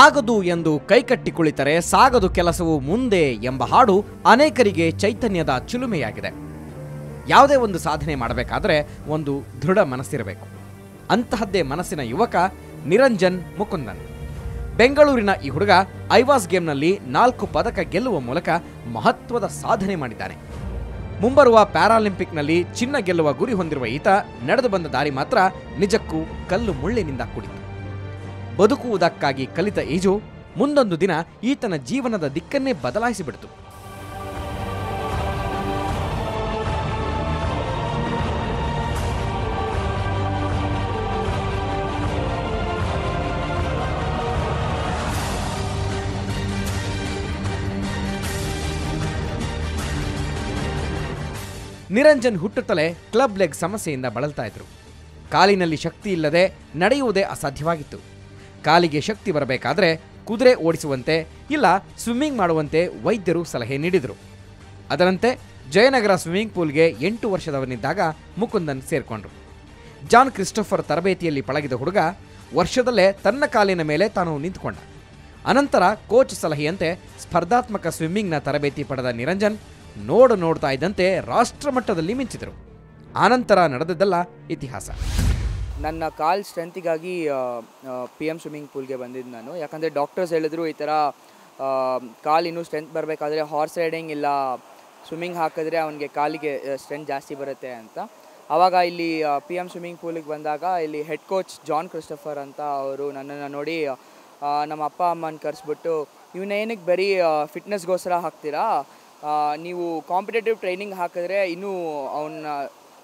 ಆಗದು ಎಂದು ಕೈಕಟ್ಟಿ ಕುಳಿತರೆ ಸಾಗದು ಕೆಲಸವು ಮುಂದೆ ಎಂಬ ಹಾಡು ಅನೇಕರಿಗೆ ಚೈತನ್ಯದ ಚಿಲುಮೆಯಾಗಿದೆ. ಯಾವುದೇ ಒಂದು ಸಾಧನೆ ಮಾಡಬೇಕಾದ್ರೆ ಒಂದು ದೃಢ ಮನಸ್ಸಿರಬೇಕು. ಅಂತಹದ್ದೇ ಮನಸ್ಸಿನ ಯುವಕ ನಿರಂಜನ್ ಮುಕುಂದನ್. ಬೆಂಗಳೂರಿನ ಈ ಹುಡುಗ ಐವಾಸ್ ಗೇಮ್ನಲ್ಲಿ 4 ಪದಕ ಗೆಲ್ಲುವ ಮೂಲಕ ಮಹತ್ವದ ಸಾಧನೆ ಮಾಡಿದ್ದಾನೆ. ಮುಂಬರುವ ಪ್ಯಾರಾಲಿಂಪಿಕ್ನಲ್ಲಿ ಚಿನ್ನ ಗೆಲ್ಲುವ ಗುರಿ ಹೊಂದಿರುವ ಈತ ನಡೆದು ಬಂದ ದಾರಿ ಮಾತ್ರ ನಿಜಕ್ಕೂ ಕಲ್ಲು ಮುಳ್ಳಿನಿಂದ ಕೂಡಿತು. ಬದುಕುವುದಕ್ಕಾಗಿ ಕಲಿತ ಈಜು ಮುಂದೊಂದು ದಿನ ಈತನ ಜೀವನದ ದಿಕ್ಕನ್ನೇ ಬದಲಾಯಿಸಿಬಿಡ್ತು. ನಿರಂಜನ್ ಹುಟ್ಟುತ್ತಲೇ ಕ್ಲಬ್ ಲೆಗ್ ಸಮಸ್ಯೆಯಿಂದ ಬಳಲ್ತಾ ಇದ್ರು. ಕಾಲಿನಲ್ಲಿ ಶಕ್ತಿ ಇಲ್ಲದೆ ನಡೆಯುವುದೇ ಅಸಾಧ್ಯವಾಗಿತ್ತು. ಕಾಲಿಗೆ ಶಕ್ತಿ ಬರಬೇಕಾದ್ರೆ ಕುದುರೆ ಓಡಿಸುವಂತೆ ಇಲ್ಲ ಸ್ವಿಮ್ಮಿಂಗ್ ಮಾಡುವಂತೆ ವೈದ್ಯರು ಸಲಹೆ ನೀಡಿದರು. ಅದರಂತೆ ಜಯನಗರ ಸ್ವಿಮ್ಮಿಂಗ್ ಪೂಲ್ಗೆ 8 ವರ್ಷದವನಿದ್ದಾಗ ಮುಕುಂದನ್ ಸೇರ್ಕೊಂಡ್ರು. ಜಾನ್ ಕ್ರಿಸ್ಟೋಫರ್ ತರಬೇತಿಯಲ್ಲಿ ಪಳಗಿದ ಹುಡುಗ ವರ್ಷದಲ್ಲೇ ತನ್ನ ಕಾಲಿನ ಮೇಲೆ ತಾನು ನಿಂತುಕೊಂಡ. ಅನಂತರ ಕೋಚ್ ಸಲಹೆಯಂತೆ ಸ್ಪರ್ಧಾತ್ಮಕ ಸ್ವಿಮ್ಮಿಂಗ್ನ ತರಬೇತಿ ಪಡೆದ ನಿರಂಜನ್ ನೋಡ್ತಾ ಇದ್ದಂತೆ ರಾಷ್ಟ್ರಮಟ್ಟದಲ್ಲಿ ಮಿಂಚಿದರು. ಆನಂತರ ನಡೆದದ್ದೆಲ್ಲ ಇತಿಹಾಸ. ನನ್ನ ಕಾಲ್ ಸ್ಟ್ರೆಂತಿಗಾಗಿ PM ಸ್ವಿಮ್ಮಿಂಗ್ ಪೂಲ್ಗೆ ಬಂದಿದ್ದು ನಾನು. ಯಾಕಂದರೆ ಡಾಕ್ಟರ್ಸ್ ಹೇಳಿದ್ರು ಈ ಥರ ಕಾಲು ಇನ್ನೂ ಸ್ಟ್ರೆಂತ್ ಬರಬೇಕಾದ್ರೆ ಹಾರ್ಸ್ ರೈಡಿಂಗ್ ಇಲ್ಲ ಸ್ವಿಮ್ಮಿಂಗ್ ಹಾಕಿದ್ರೆ ಅವನಿಗೆ ಕಾಲಿಗೆ ಸ್ಟ್ರೆಂತ್ ಜಾಸ್ತಿ ಬರುತ್ತೆ ಅಂತ. ಆವಾಗ ಇಲ್ಲಿ PM ಸ್ವಿಮ್ಮಿಂಗ್ ಪೂಲಿಗೆ ಬಂದಾಗ ಇಲ್ಲಿ ಹೆಡ್ ಕೋಚ್ ಜಾನ್ ಕ್ರಿಸ್ಟೋಫರ್ ಅಂತ ಅವರು ನನ್ನನ್ನು ನೋಡಿ ನಮ್ಮ ಅಪ್ಪ ಅಮ್ಮನ ಕರೆಸ್ಬಿಟ್ಟು ಇವನೇನಕ್ಕೆ ಬರೀ ಫಿಟ್ನೆಸ್ಗೋಸ್ಕರ ಹಾಕ್ತೀರಾ, ನೀವು ಕಾಂಪಿಟೇಟಿವ್ ಟ್ರೈನಿಂಗ್ ಹಾಕಿದ್ರೆ ಇನ್ನೂ ಅವನ್ನ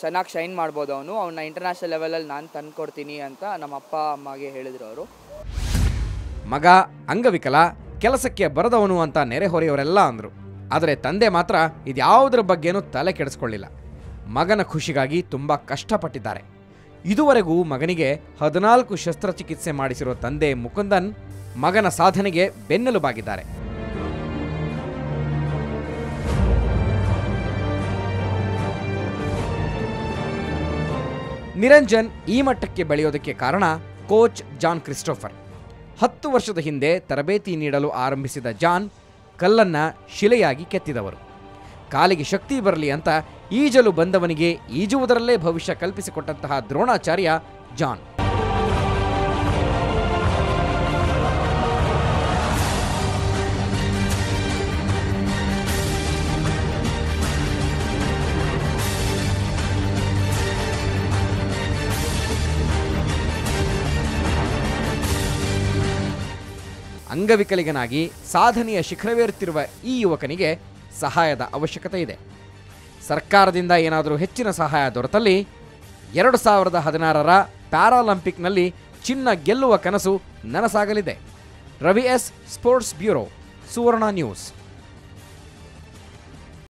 ಚೆನ್ನಾಗಿ ಶೈನ್ ಮಾಡ್ಬೋದು, ಅವನ್ನ ಇಂಟರ್ನ್ಯಾಷನಲ್ ಲೆವೆಲಲ್ಲಿ ನಾನು ತಂದು ಕೊಡ್ತೀನಿ ಅಂತ ನಮ್ಮ ಅಪ್ಪ ಅಮ್ಮಗೆ ಹೇಳಿದರು ಅವರು. ಮಗ ಅಂಗವಿಕಲ, ಕೆಲಸಕ್ಕೆ ಬರದವನು ಅಂತ ನೆರೆಹೊರೆಯವರೆಲ್ಲ ಅಂದರು. ಆದರೆ ತಂದೆ ಮಾತ್ರ ಇದ್ಯಾವುದರ ಬಗ್ಗೆನೂ ತಲೆ ಕೆಡಿಸ್ಕೊಳ್ಳಿಲ್ಲ. ಮಗನ ಖುಷಿಗಾಗಿ ತುಂಬ ಕಷ್ಟಪಟ್ಟಿದ್ದಾರೆ. ಇದುವರೆಗೂ ಮಗನಿಗೆ 14 ಶಸ್ತ್ರಚಿಕಿತ್ಸೆ ಮಾಡಿಸಿರೋ ತಂದೆ ಮುಕುಂದನ್ ಮಗನ ಸಾಧನೆಗೆ ಬೆನ್ನೆಲುಬಾಗಿದ್ದಾರೆ. ನಿರಂಜನ್ ಈ ಮಟ್ಟಕ್ಕೆ ಬೆಳೆಯೋದಕ್ಕೆ ಕಾರಣ ಕೋಚ್ ಜಾನ್ ಕ್ರಿಸ್ಟೋಫರ್. 10 ವರ್ಷದ ಹಿಂದೆ ತರಬೇತಿ ನೀಡಲು ಆರಂಭಿಸಿದ ಜಾನ್ ಕಲ್ಲನ್ನ ಶಿಲೆಯಾಗಿ ಕೆತ್ತಿದವರು. ಕಾಲಿಗೆ ಶಕ್ತಿ ಬರಲಿ ಅಂತ ಈಜಲು ಬಂದವನಿಗೆ ಈಜುವುದರಲ್ಲೇ ಭವಿಷ್ಯ ಕಲ್ಪಿಸಿಕೊಟ್ಟಂತಹ ದ್ರೋಣಾಚಾರ್ಯ ಜಾನ್. ಅಂಗವಿಕಲಿಗನಾಗಿ ಸಾಧನೆಯ ಶಿಖರವೇರುತ್ತಿರುವ ಈ ಯುವಕನಿಗೆ ಸಹಾಯದ ಅವಶ್ಯಕತೆ ಇದೆ. ಸರ್ಕಾರದಿಂದ ಏನಾದರೂ ಹೆಚ್ಚಿನ ಸಹಾಯ ದೊರೆತಲ್ಲಿ 2016ರ ಪ್ಯಾರಾಲಿಂಪಿಕ್ನಲ್ಲಿ ಚಿನ್ನ ಗೆಲ್ಲುವ ಕನಸು ನನಸಾಗಲಿದೆ. ರವಿ ಎಸ್, ಸ್ಪೋರ್ಟ್ಸ್ ಬ್ಯೂರೋ, ಸುವರ್ಣ ನ್ಯೂಸ್.